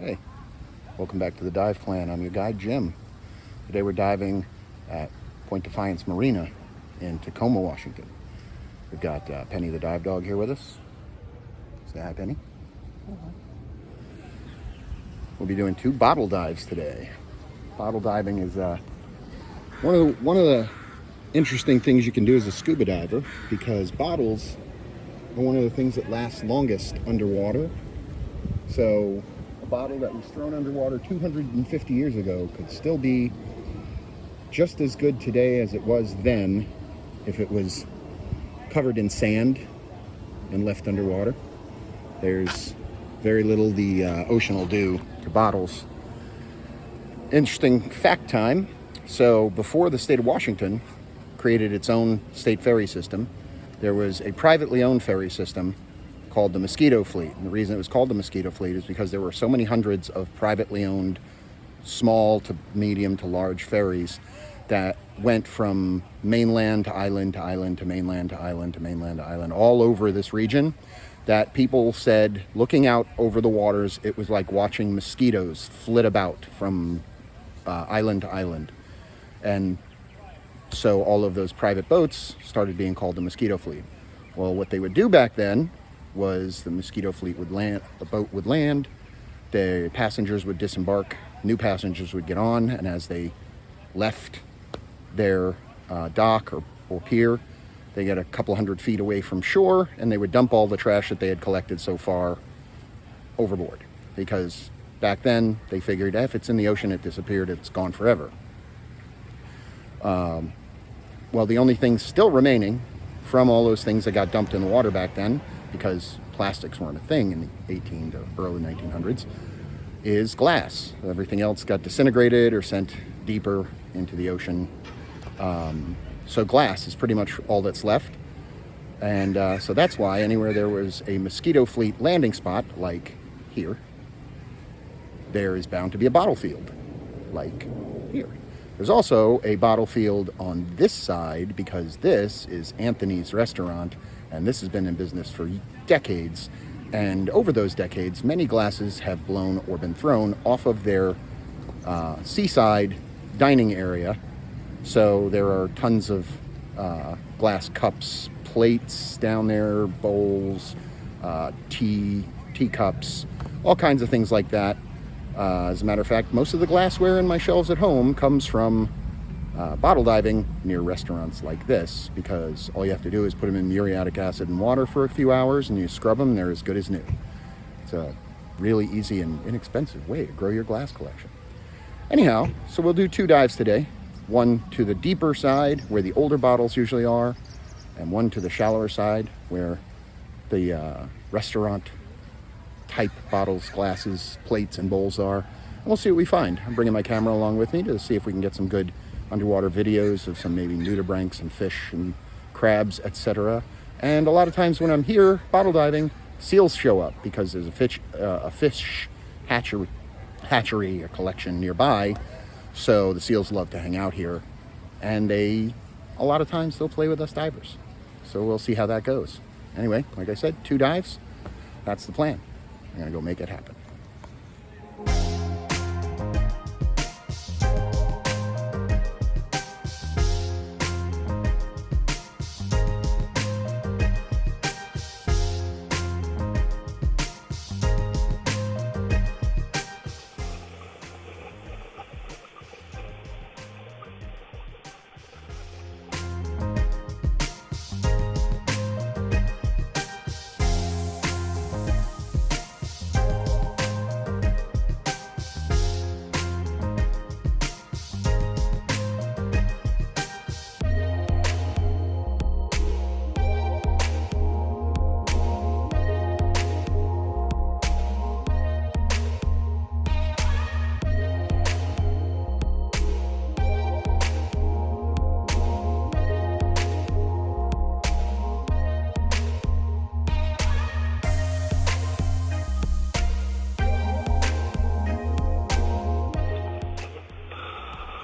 Hey, welcome back to the Dive Plan. I'm your guide, Jim. Today we're diving at Point Defiance Marina in Tacoma, Washington. We've got Penny the dive dog here with us. Say hi, Penny. We'll be doing 2 bottle dives today. Bottle diving is one of the interesting things you can do as a scuba diver, because bottles are one of the things that last longest underwater. So a bottle that was thrown underwater 250 years ago could still be just as good today as it was then if it was covered in sand and left underwater. There's very little the ocean will do to bottles. Interesting fact time. So before the state of Washington created its own state ferry system, there was a privately owned ferry system called the Mosquito Fleet. And the reason it was called the Mosquito Fleet is because there were so many hundreds of privately owned small to medium to large ferries that went from mainland to island to island to mainland to island to mainland to island all over this region, that people said, looking out over the waters, it was like watching mosquitoes flit about from island to island. And so all of those private boats started being called the Mosquito Fleet. Well, what they would do back then was the Mosquito Fleet would land, the boat would land, the passengers would disembark, new passengers would get on, and as they left their dock or pier, they get a couple hundred feet away from shore, and they would dump all the trash that they had collected so far overboard. Because back then, they figured if it's in the ocean, it disappeared, it's gone forever. Well, the only thing still remaining from all those things that got dumped in the water back then, because plastics weren't a thing in the 18 to early 1900s, is glass. Everything else got disintegrated or sent deeper into the ocean. So glass is pretty much all that's left. And so that's why anywhere there was a Mosquito Fleet landing spot, like here, there is bound to be a bottle field, like here. There's also a bottle field on this side, because this is Anthony's restaurant, and this has been in business for decades. And over those decades, many glasses have blown or been thrown off of their seaside dining area. So there are tons of glass cups, plates down there, bowls, teacups, all kinds of things like that. As a matter of fact, most of the glassware in my shelves at home comes from bottle diving near restaurants like this, because all you have to do is put them in muriatic acid and water for a few hours, and you scrub them, and they're as good as new. It's a really easy and inexpensive way to grow your glass collection. Anyhow, so we'll do 2 dives today. One to the deeper side, where the older bottles usually are, and one to the shallower side, where the restaurant type bottles, glasses, plates, and bowls are. And we'll see what we find. I'm bringing my camera along with me to see if we can get some good underwater videos of some maybe nudibranchs and fish and crabs, etc. And a lot of times when I'm here bottle diving, seals show up, because there's a fish hatchery or collection nearby. So the seals love to hang out here, and a lot of times they'll play with us divers. So we'll see how that goes. Anyway, like I said, 2 dives, that's the plan. I'm gonna go make it happen.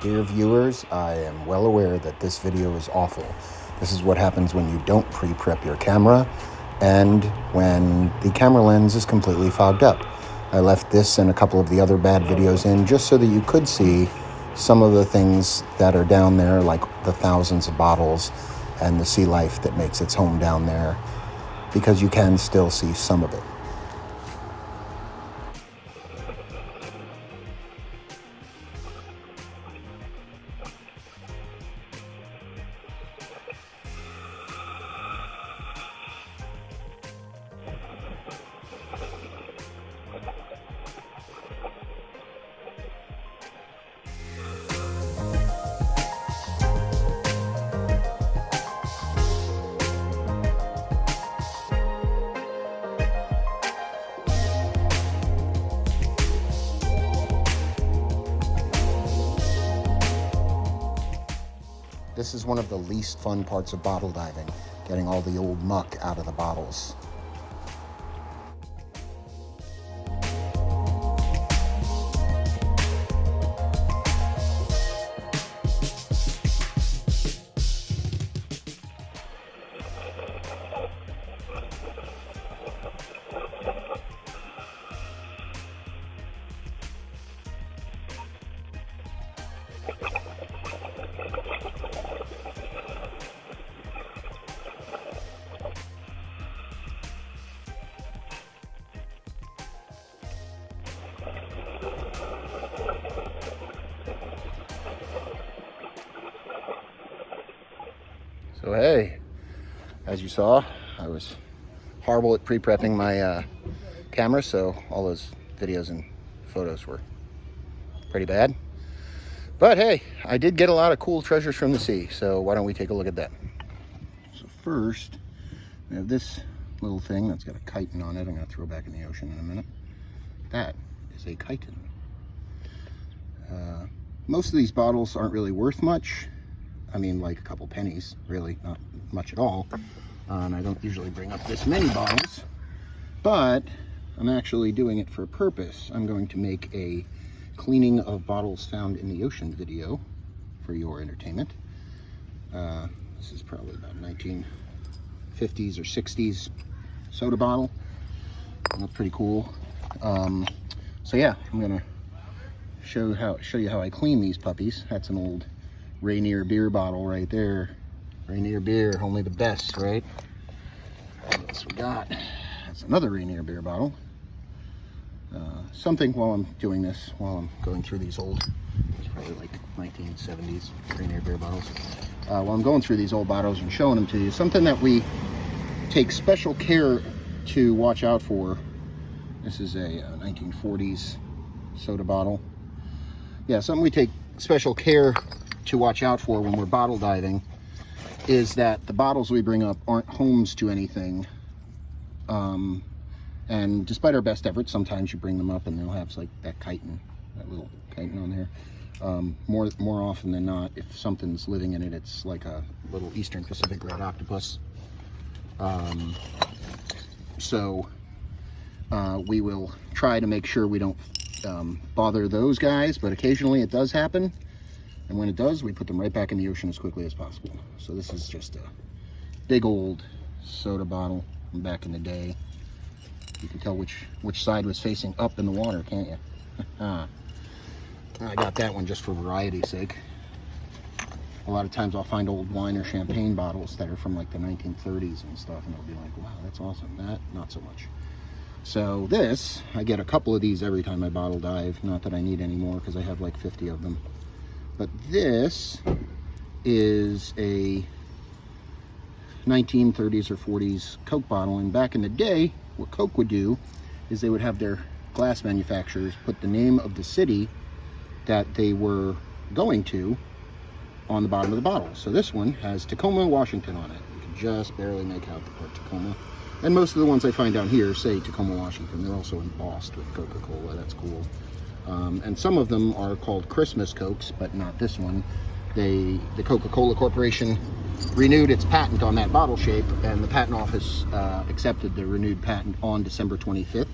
Dear viewers, I am well aware that this video is awful. This is what happens when you don't pre-prep your camera and when the camera lens is completely fogged up. I left this and a couple of the other bad videos in just so that you could see some of the things that are down there, like the thousands of bottles and the sea life that makes its home down there, because you can still see some of it. This is one of the least fun parts of bottle diving, getting all the old muck out of the bottles. So hey, as you saw, I was horrible at pre-prepping my camera, so all those videos and photos were pretty bad. But hey, I did get a lot of cool treasures from the sea, so why don't we take a look at that? So first, we have this little thing that's got a chitin on it. I'm gonna throw back in the ocean in a minute. That is a chitin. Most of these bottles aren't really worth much. I mean, like a couple pennies, really, not much at all. And I don't usually bring up this many bottles, but I'm actually doing it for a purpose. I'm going to make a cleaning of bottles found in the ocean video for your entertainment. This is probably about 1950s or 60s soda bottle. That's pretty cool. So yeah, I'm gonna show you how I clean these puppies. That's an old Rainier beer bottle right there. Rainier beer, only the best, right? What else we got? That's another Rainier beer bottle. Something while I'm doing this, while I'm going through these old, it's probably like 1970s Rainier beer bottles. While I'm going through these old bottles and showing them to you, something that we take special care to watch out for. This is a 1940s soda bottle. Yeah, something we take special care to watch out for when we're bottle diving is that the bottles we bring up aren't homes to anything. And despite our best efforts, sometimes you bring them up and they'll have like that chitin, that little chitin on there. More often than not, if something's living in it, it's like a little Eastern Pacific red octopus. So we will try to make sure we don't bother those guys, but occasionally it does happen. And when it does, we put them right back in the ocean as quickly as possible. So this is just a big old soda bottle from back in the day. You can tell which side was facing up in the water, can't you? I got that one just for variety's sake. A lot of times I'll find old wine or champagne bottles that are from like the 1930s and stuff, and I'll be like, wow, that's awesome. That, not so much. So this, I get a couple of these every time I bottle dive. Not that I need any more because I have like 50 of them. But this is a 1930s or 40s Coke bottle. And back in the day, what Coke would do is they would have their glass manufacturers put the name of the city that they were going to on the bottom of the bottle. So this one has Tacoma, Washington on it. You can just barely make out the part Tacoma. And most of the ones I find down here say Tacoma, Washington. They're also embossed with Coca-Cola. That's cool. And some of them are called Christmas Cokes, but not this one. The Coca-Cola Corporation renewed its patent on that bottle shape, and the patent office accepted the renewed patent on December 25th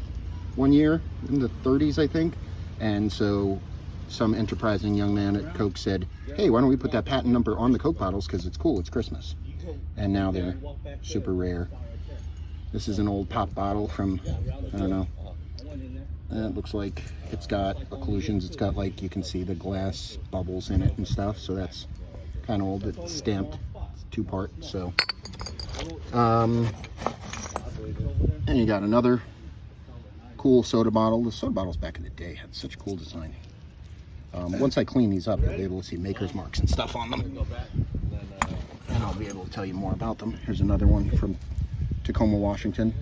one year, in the 30s, I think. And so some enterprising young man at Coke said, hey, why don't we put that patent number on the Coke bottles, because it's cool, it's Christmas. And now they're super rare. This is an old pop bottle from, I don't know, And it looks like it's got occlusions. It's got, like, you can see the glass bubbles in it and stuff. So that's kind of old. It's stamped. It's 2-part. So, and you got another cool soda bottle. The soda bottles back in the day had such cool design. Once I clean these up, you'll be able to see maker's marks and stuff on them. And I'll be able to tell you more about them. Here's another one from Tacoma, Washington.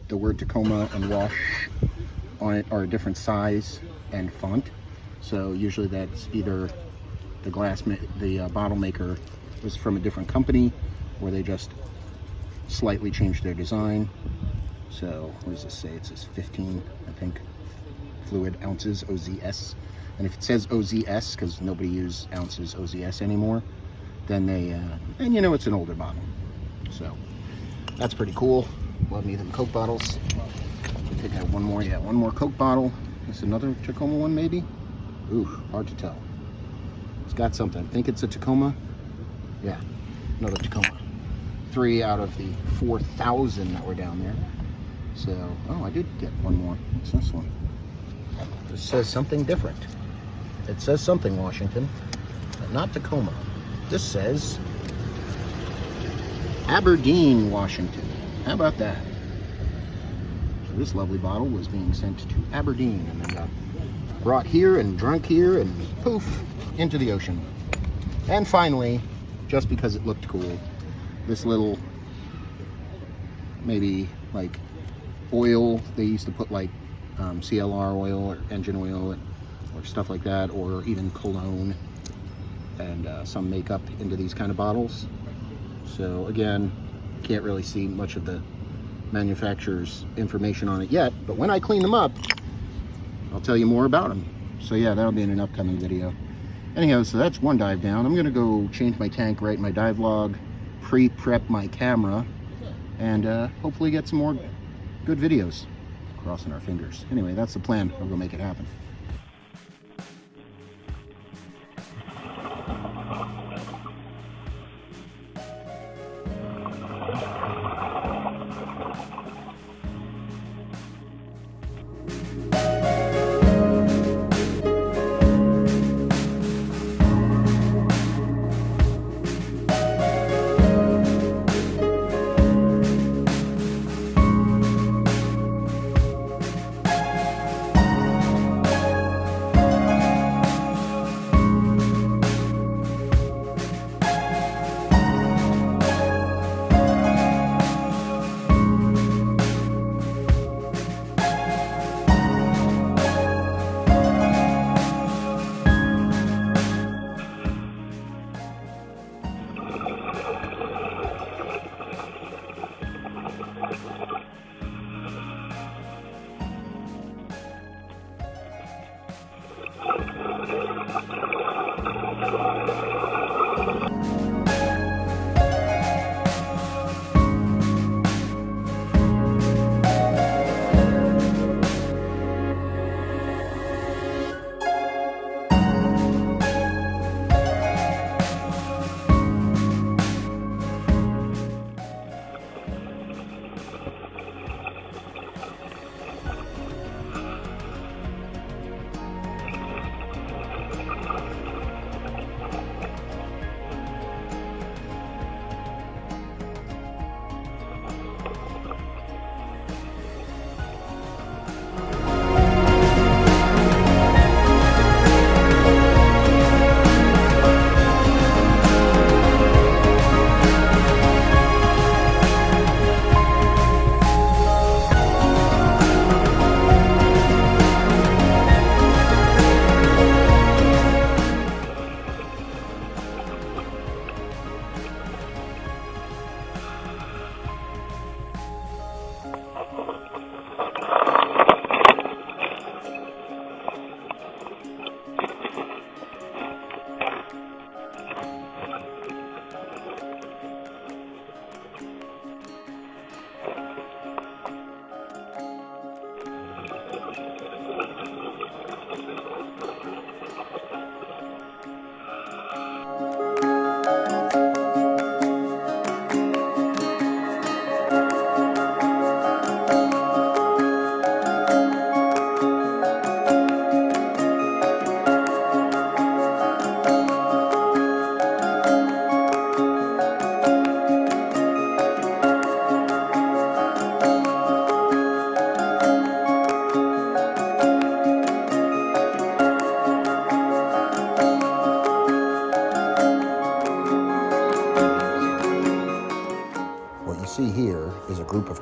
The word Tacoma and wash on it are a different size and font. So usually that's either the bottle maker was from a different company, or they just slightly changed their design. So what does this say? It says 15, I think, fluid ounces, OZS. And if it says OZS, because nobody uses ounces OZS anymore, then and you know it's an older bottle. So that's pretty cool. Love me them Coke bottles. I think I have one more. Yeah, one more Coke bottle. This another Tacoma one, maybe? Ooh, hard to tell. It's got something. I think it's a Tacoma. Yeah, another Tacoma. 3 out of the 4,000 that were down there. So, oh, I did get one more. What's this one? This says something different. It says something, Washington, but not Tacoma. This says Aberdeen, Washington. How about that? So this lovely bottle was being sent to Aberdeen and then got brought here and drunk here and poof, into the ocean. And finally, just because it looked cool, this little, maybe like oil, they used to put like CLR oil or engine oil or stuff like that, or even cologne and some makeup into these kind of bottles. So again, can't really see much of the manufacturer's information on it yet, but when I clean them up, I'll tell you more about them. So yeah, that'll be in an upcoming video. Anyhow, so that's one dive down. I'm gonna go change my tank, write my dive log, pre-prep my camera, and hopefully get some more good videos. Crossing our fingers. Anyway, that's the plan. I'll go make it happen.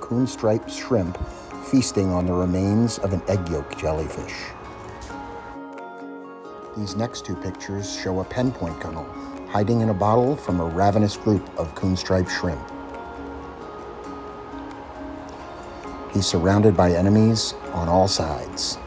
coon-striped shrimp feasting on the remains of an egg yolk jellyfish. These next two pictures show a penpoint gunnel hiding in a bottle from a ravenous group of coon-striped shrimp. He's surrounded by enemies on all sides.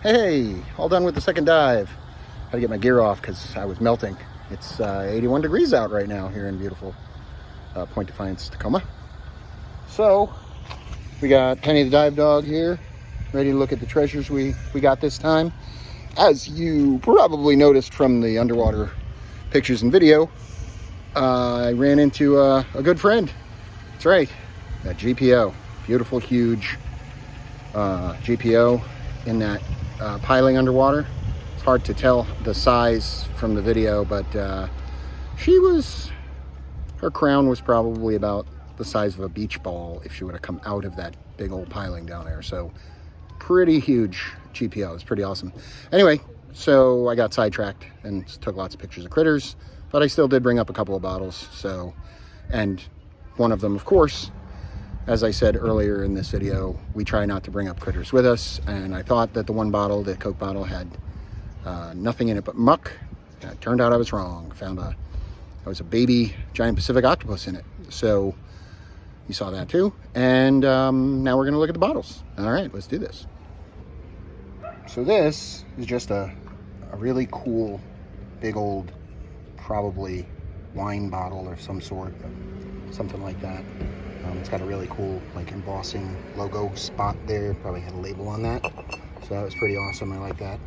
Hey, all done with the second dive. Had to get my gear off because I was melting. It's 81 degrees out right now here in beautiful Point Defiance, Tacoma. So, we got Penny the dive dog here, ready to look at the treasures we got this time. As you probably noticed from the underwater pictures and video, I ran into a good friend. That's right, that GPO. Beautiful, huge GPO in that piling underwater. It's hard to tell the size from the video, but her crown was probably about the size of a beach ball if she would have come out of that big old piling down there. So pretty huge GPO. It's pretty awesome. Anyway, so I got sidetracked and took lots of pictures of critters, but I still did bring up a couple of bottles. So, and one of them, of course, as I said earlier in this video, we try not to bring up critters with us, and I thought that the one bottle, the Coke bottle, had nothing in it but muck. It turned out I was wrong. There was a baby Giant Pacific Octopus in it. So you saw that too. And now we're going to look at the bottles. All right, let's do this. So this is just a really cool, big old, probably wine bottle or some sort, something like that. It's got a really cool like embossing logo spot there. Probably had a label on that. So that was pretty awesome. I like that.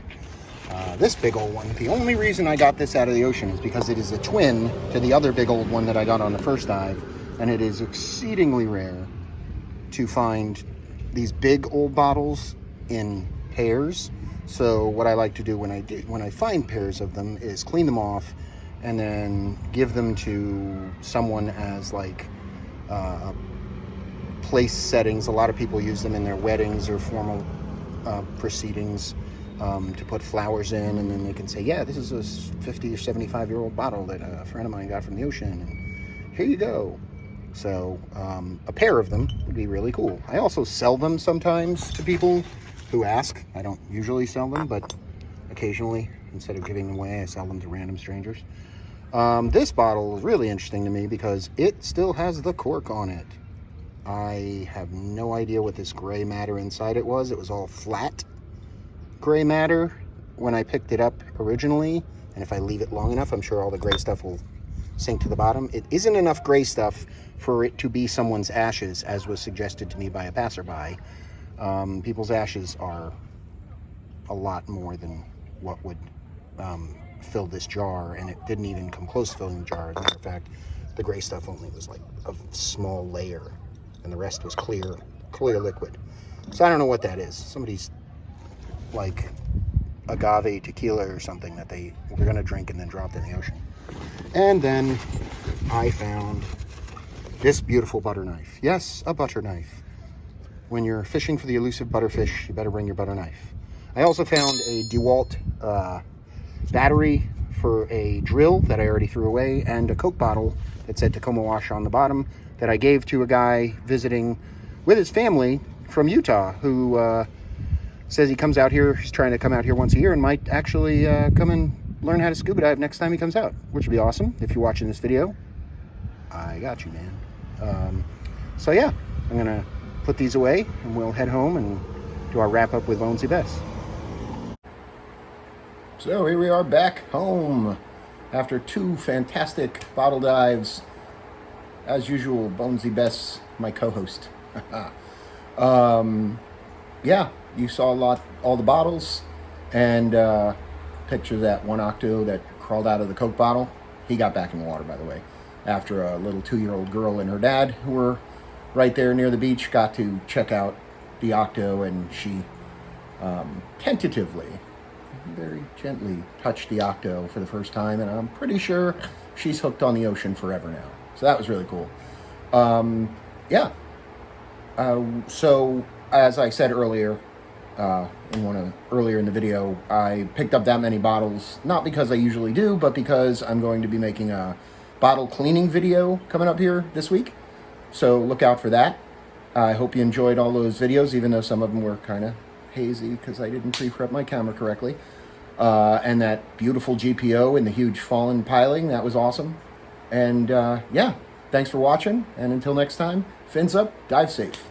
This big old one, the only reason I got this out of the ocean is because it is a twin to the other big old one that I got on the first dive. And it is exceedingly rare to find these big old bottles in pairs. So what I like to do when I find pairs of them is clean them off and then give them to someone as like place settings. A lot of people use them in their weddings or formal proceedings to put flowers in, and then they can say, yeah, this is a 50 or 75-year-old bottle that a friend of mine got from the ocean, and here you go. So a pair of them would be really cool. I also sell them sometimes to people who ask. I don't usually sell them, but occasionally, instead of giving them away, I sell them to random strangers. This bottle is really interesting to me because it still has the cork on it. I have no idea what this gray matter inside it was. It was all flat gray matter when I picked it up originally. And if I leave it long enough, I'm sure all the gray stuff will sink to the bottom. It isn't enough gray stuff for it to be someone's ashes, as was suggested to me by a passerby. People's ashes are a lot more than what would fill this jar, and it didn't even come close to filling the jar. As a matter of fact, the gray stuff only was like a small layer, and the rest was clear liquid. So I don't know what that is. Somebody's like agave tequila or something that they were going to drink and then dropped in the ocean. And then I found this beautiful butter knife. Yes, a butter knife. When you're fishing for the elusive butterfish, you better bring your butter knife. I also found a DeWalt battery for a drill that I already threw away, and a Coke bottle that said Tacoma Wash on the bottom that I gave to a guy visiting with his family from Utah who says he comes out here, he's trying to come out here once a year and might actually come and learn how to scuba dive next time he comes out, which would be awesome. If you're watching this video, I got you, man. So yeah, I'm gonna put these away and we'll head home and do our wrap up with Bonesy Bess. So here we are back home after two fantastic bottle dives. As usual, Bonesy Bess, my co-host. Yeah, you saw all the bottles, and picture that one octo that crawled out of the Coke bottle. He got back in the water, by the way, after a little 2-year-old girl and her dad, who were right there near the beach, got to check out the octo, and she tentatively, very gently touched the octo for the first time, and I'm pretty sure she's hooked on the ocean forever now. So that was really cool. Yeah. So as I said earlier, earlier in the video, I picked up that many bottles, not because I usually do, but because I'm going to be making a bottle cleaning video coming up here this week. So look out for that. I hope you enjoyed all those videos, even though some of them were kind of hazy because I didn't pre-prep my camera correctly. And that beautiful GPO and the huge fallen piling, that was awesome. And yeah, thanks for watching, and until next time, fins up, dive safe.